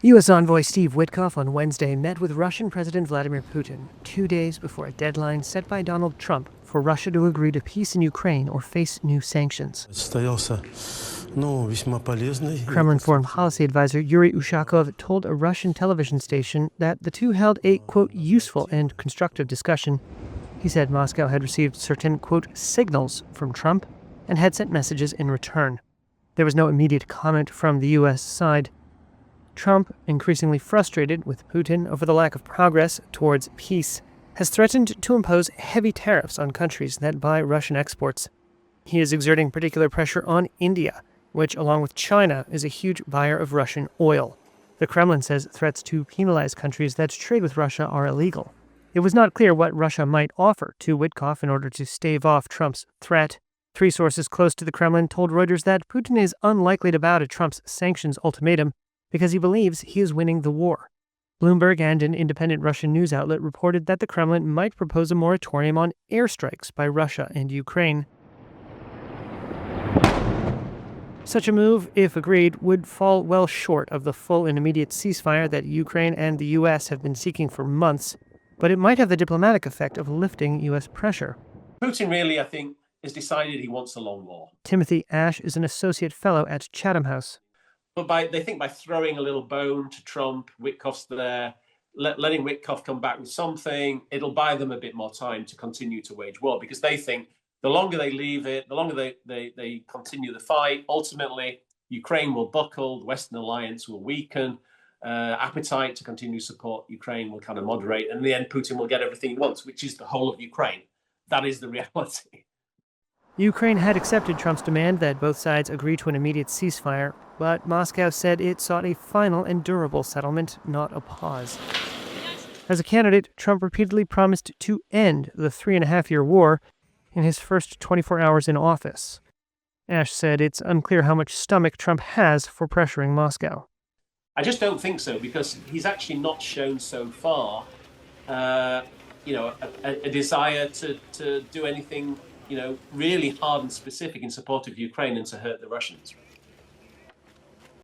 U.S. envoy Steve Witkoff on Wednesday met with Russian President Vladimir Putin 2 days before a deadline set by Donald Trump for Russia to agree to peace in Ukraine or face new sanctions. Kremlin foreign policy advisor Yuri Ushakov told a Russian television station that the two held a, quote, useful and constructive discussion. He said Moscow had received certain, quote, signals from Trump and had sent messages in return. There was no immediate comment from the U.S. side. Trump, increasingly frustrated with Putin over the lack of progress towards peace, has threatened to impose heavy tariffs on countries that buy Russian exports. He is exerting particular pressure on India, which, along with China, is a huge buyer of Russian oil. The Kremlin says threats to penalize countries that trade with Russia are illegal. It was not clear what Russia might offer to Witkoff in order to stave off Trump's threat. 3 sources close to the Kremlin told Reuters that Putin is unlikely to bow to Trump's sanctions ultimatum because he believes he is winning the war. Bloomberg and an independent Russian news outlet reported that the Kremlin might propose a moratorium on airstrikes by Russia and Ukraine. Such a move, if agreed, would fall well short of the full and immediate ceasefire that Ukraine and the U.S. have been seeking for months, but it might have the diplomatic effect of lifting U.S. pressure. Putin really, I think, has decided he wants a long war. Timothy Ash is an associate fellow at Chatham House. But they think by throwing a little bone to Trump, Witkoff's there, letting Witkoff come back with something, it'll buy them a bit more time to continue to wage war, because they think the longer they leave it, the longer they continue the fight, ultimately Ukraine will buckle, the Western alliance will weaken, appetite to continue to support Ukraine will kind of moderate, and in the end Putin will get everything he wants, which is the whole of Ukraine. That is the reality. Ukraine had accepted Trump's demand that both sides agree to an immediate ceasefire, but Moscow said it sought a final and durable settlement, not a pause. As a candidate, Trump repeatedly promised to end the 3.5-year war in his first 24 hours in office. Ash said it's unclear how much stomach Trump has for pressuring Moscow. I just don't think so, because he's actually not shown so far, a desire to do anything, really hard and specific in support of Ukraine and to hurt the Russians.